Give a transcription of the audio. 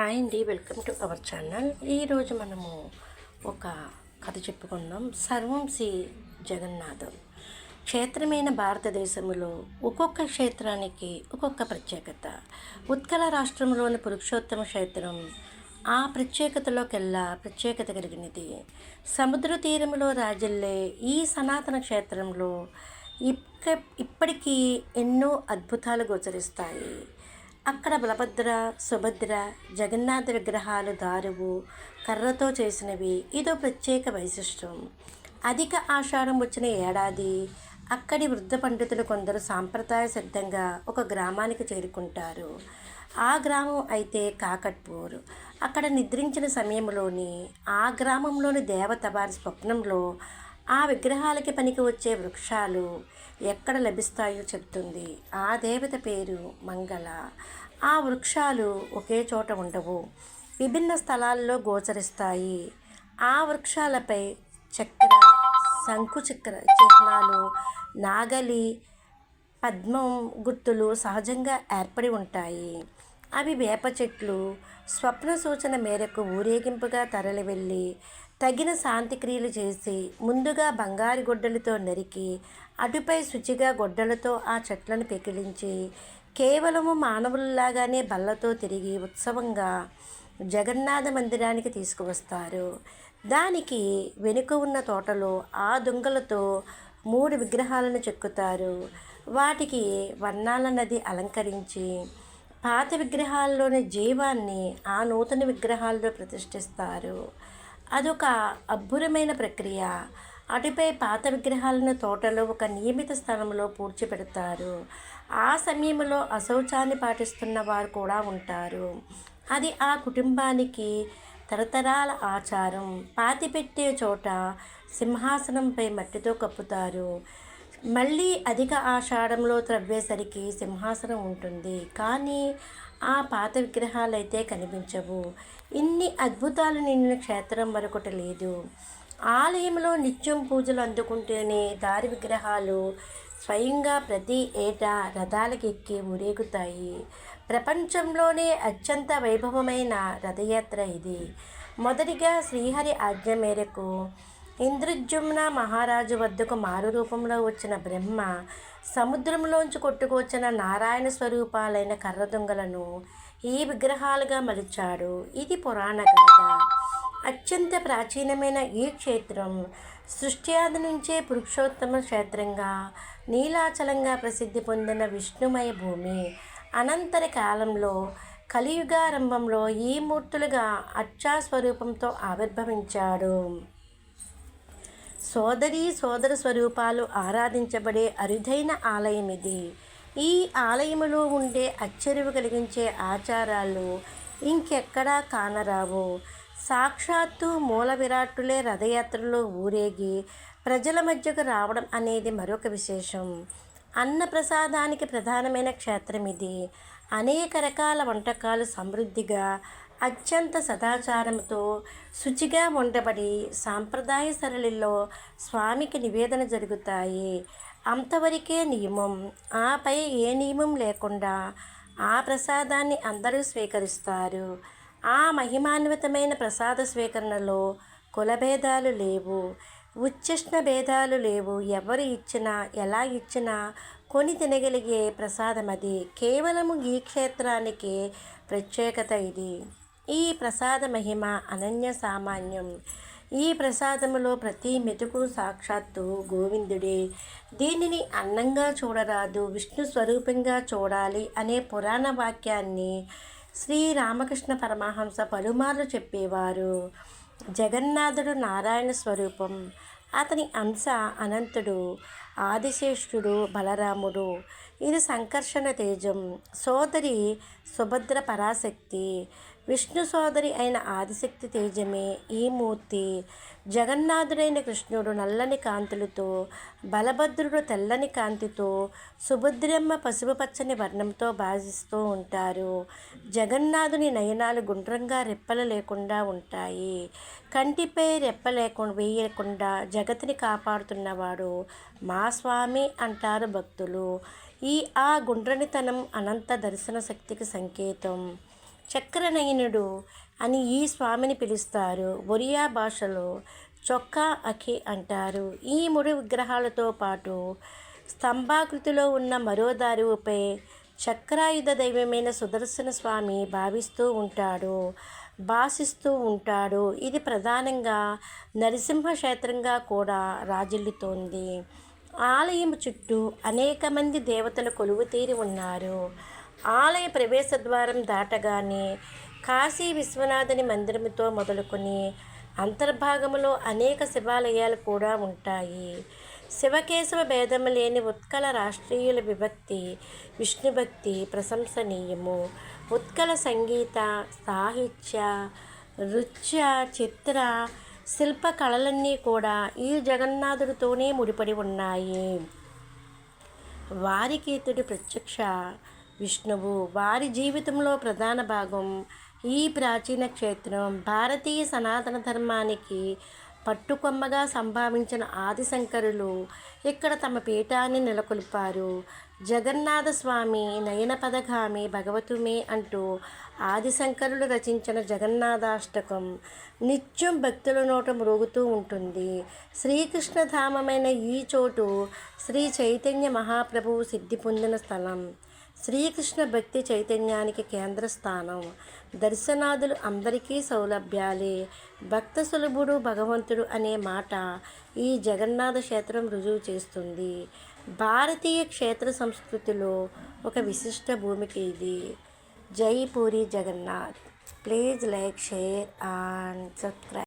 Hi అండి, welcome to our channel. ఈరోజు మనము ఒక కథ చెప్పుకుందాం. సర్వం శ్రీ జగన్నాథం. క్షేత్రమైన భారతదేశంలో ఒక్కొక్క క్షేత్రానికి ఒక్కొక్క ప్రత్యేకత. ఉత్కల రాష్ట్రంలోని పురుషోత్తమ క్షేత్రం ఆ ప్రత్యేకతలోకెల్లా ప్రత్యేకత కలిగినది. సముద్ర తీరంలో రాజిల్లే ఈ సనాతన క్షేత్రంలో ఇప్పటికీ ఎన్నో అద్భుతాలు గోచరిస్తాయి. అక్కడ బలభద్ర, సుభద్ర, జగన్నాథ విగ్రహాలు దారువు కర్రతో చేసినవి. ఇదో ప్రత్యేక వైశిష్టం. అధిక ఆషాఢం వచ్చిన ఏడాది అక్కడి వృద్ధ పండితులు కొందరు సాంప్రదాయ సిద్ధంగా ఒక గ్రామానికి చేరుకుంటారు. ఆ గ్రామం అయితే కాకట్పూర్. అక్కడ నిద్రించిన సమయంలోని ఆ గ్రామంలోని దేవత వారి స్వప్నంలో ఆ విగ్రహాలకి పనికి వచ్చే వృక్షాలు ఎక్కడ లభిస్తాయో చెప్తుంది. ఆ దేవత పేరు మంగళ. ఆ వృక్షాలు ఒకే చోట ఉండవు, విభిన్న స్థలాల్లో గోచరిస్తాయి. ఆ వృక్షాలపై చక్ర, శంకుచక్ర చిహ్నాలు, నాగలి, పద్మం గుర్తులు సహజంగా ఏర్పడి ఉంటాయి. అవి వేప చెట్లు. స్వప్న సూచన మేరకు ఊరేగింపుగా తరలి వెళ్ళి తగిన శాంతిక్రియలు చేసి ముందుగా బంగారు గొడ్డలతో నరికి అటుపై శుచిగా గొడ్డలతో ఆ చెట్లను పెకిలించి కేవలము మానవుల్లాగానే బల్లతో తిరిగి ఉత్సవంగా జగన్నాథ మందిరానికి తీసుకువస్తారు. దానికి వెనుక ఉన్న తోటలో ఆ దుంగలతో 3 విగ్రహాలను చెక్కుతారు. వాటికి వర్ణాల నది అలంకరించి పాత విగ్రహాల్లోని జీవాన్ని ఆ నూతన విగ్రహాల్లో ప్రతిష్ఠిస్తారు. అదొక అబ్బురమైన ప్రక్రియ. అటుపై పాత విగ్రహాలను తోటలో ఒక నియమిత స్థలంలో పూడ్చిపెడతారు. ఆ సమయంలో అశౌచాన్ని పాటిస్తున్న వారు కూడా ఉంటారు. అది ఆ కుటుంబానికి తరతరాల ఆచారం. పాతిపెట్టే చోట సింహాసనంపై మట్టితో కప్పుతారు. మళ్ళీ అధిక ఆషాఢంలో త్రవ్వేసరికి సింహాసనం ఉంటుంది, కానీ ఆ పాత విగ్రహాలైతే కనిపించవు. ఇన్ని అద్భుతాలు నిండిన క్షేత్రం మరొకటి లేదు. ఆలయంలో నిత్యం పూజలు అందుకుంటేనే దారి విగ్రహాలు స్వయంగా ప్రతి ఏటా రథాలకు ఎక్కి ఊరేగుతాయి. ప్రపంచంలోనే అత్యంత వైభవమైన రథయాత్ర ఇది. మొదటిగా శ్రీహరి ఆజ్ఞ మేరకు ఇంద్రజుమ్న మహారాజు వద్దకు మారు రూపంలో వచ్చిన బ్రహ్మ సముద్రంలోంచి కొట్టుకొచ్చిన నారాయణ స్వరూపాలైన కర్రదొంగలను ఈ విగ్రహాలుగా మలిచాడు. ఇది పురాణ గాథ. అత్యంత ప్రాచీనమైన ఈ క్షేత్రం సృష్ట్యాది నుంచే పురుషోత్తమ క్షేత్రంగా నీలాచలంగా ప్రసిద్ధి పొందిన విష్ణుమయ భూమి. అనంతర కాలంలో కలియుగారంభంలో ఈ మూర్తులుగా అర్చా స్వరూపంతో ఆవిర్భవించాడు. సోదర స్వరూపాలు ఆరాధించబడే అరుదైన ఆలయం ఇది. ఈ ఆలయములో ఉండే ఆశ్చర్యం కలిగించే ఆచారాలు ఇంకెక్కడా కానరావు. సాక్షాత్తు మూల విరాట్టులే రథయాత్రలో ఊరేగి ప్రజల మధ్యకు రావడం అనేది మరొక విశేషం. అన్నప్రసాదానికి ప్రధానమైన క్షేత్రం ఇది. అనేక రకాల వంటకాలు సమృద్ధిగా అత్యంత సదాచారంతో శుచిగా వండబడి సాంప్రదాయ సరళిలో స్వామికి నివేదన జరుగుతాయి. అంతవరకే నియమం. ఆపై ఏ నియమం లేకుండా ఆ ప్రసాదాన్ని అందరూ స్వీకరిస్తారు. ఆ మహిమాన్వితమైన ప్రసాద స్వీకరణలో కులభేదాలు లేవు, ఉచ్ఛిష్ణ భేదాలు లేవు. ఎవరు ఇచ్చినా ఎలా ఇచ్చినా కొని తినగలిగే ప్రసాదం అది. కేవలము ఈ క్షేత్రానికి ప్రత్యేకత ఇది. ఈ ప్రసాద మహిమ అనన్య సామాన్యం. ఈ ప్రసాదములో ప్రతి మెతుకు సాక్షాత్తు గోవిందుడే. దీనిని అన్నంగా చూడరాదు, విష్ణు స్వరూపంగా చూడాలి అనే పురాణ వాక్యాన్ని శ్రీరామకృష్ణ పరమహంస పలుమార్లు చెప్పేవారు. జగన్నాథుడు నారాయణ స్వరూపం. అతని అంశ అనంతుడు, ఆదిశేషుడు బలరాముడు. ఇది సంకర్షణ తేజం. సోదరి సుభద్ర పరాశక్తి. విష్ణు సోదరి అయిన ఆదిశక్తి తేజమే ఈ మూర్తి. జగన్నాథుడైన కృష్ణుడు నల్లని కాంతులతో, బలభద్రుడు తెల్లని కాంతితో, సుభద్రమ్మ పసుపు పచ్చని వర్ణంతో భాసిస్తూ ఉంటారు. జగన్నాథుని నయనాలు గుండ్రంగా రెప్పలు లేకుండా ఉంటాయి. కంటిపై రెప్ప వేయకుండా జగతిని కాపాడుతున్నవాడు మా స్వామి అంటారు భక్తులు. ఆ గుండ్రనితనం అనంత దర్శన శక్తికి సంకేతం. చక్రనయనుడు అని ఈ స్వామిని పిలుస్తారు. ఒరియా భాషలో చొక్కా అఖి అంటారు. ఈ 3 విగ్రహాలతో పాటు స్తంభాకృతిలో ఉన్న మరో దారువుపై చక్రాయుధ దైవమైన సుదర్శన స్వామి భాసిస్తూ ఉంటాడు. ఇది ప్రధానంగా నరసింహ క్షేత్రంగా కూడా రాజిల్లుతోంది. ఆలయం చుట్టూ అనేక మంది దేవతలు కొలువుతీరి ఉన్నారు. ఆలయ ప్రవేశ ద్వారం దాటగానే కాశీ విశ్వనాథుని మందిరముతో మొదలుకొని అంతర్భాగంలో అనేక శివాలయాలు కూడా ఉంటాయి. శివకేశవ భేదము లేని ఉత్కల రాష్ట్రీయుల విభక్తి, విష్ణుభక్తి ప్రశంసనీయము. ఉత్కల సంగీత, సాహిత్య, నృత్య, చిత్ర, శిల్ప కళలన్నీ కూడా ఈ జగన్నాథుడితోనే ముడిపడి ఉన్నాయి. వారికి ఇతడు ప్రత్యక్ష విష్ణువు. వారి జీవితంలో ప్రధాన భాగం ఈ ప్రాచీన క్షేత్రం. భారతీయ సనాతన ధర్మానికి పట్టుకొమ్మగా సంభావించిన ఆదిశంకరులు ఇక్కడ తమ పీఠాన్ని నెలకొల్పారు. జగన్నాథ స్వామి నయనపదగామి భగవతుమే అంటూ ఆదిశంకరులు రచించిన జగన్నాథాష్టకం నిత్యం భక్తుల నోట మ్రోగుతూ ఉంటుంది. శ్రీకృష్ణధామమైన ఈ చోటు శ్రీ చైతన్య మహాప్రభువు సిద్ధి పొందిన స్థలం. శ్రీకృష్ణ భక్తి చైతన్యానికి కేంద్ర స్థానం. దర్శనాదులు అందరికీ సౌలభ్యాలే. భక్త సులభుడు భగవంతుడు అనే మాట ఈ జగన్నాథ క్షేత్రం రుజువు చేస్తుంది. భారతీయ క్షేత్ర సంస్కృతిలో ఒక విశిష్ట భూమికి ఇది. జై Puri Jagannath. Please like, share and subscribe.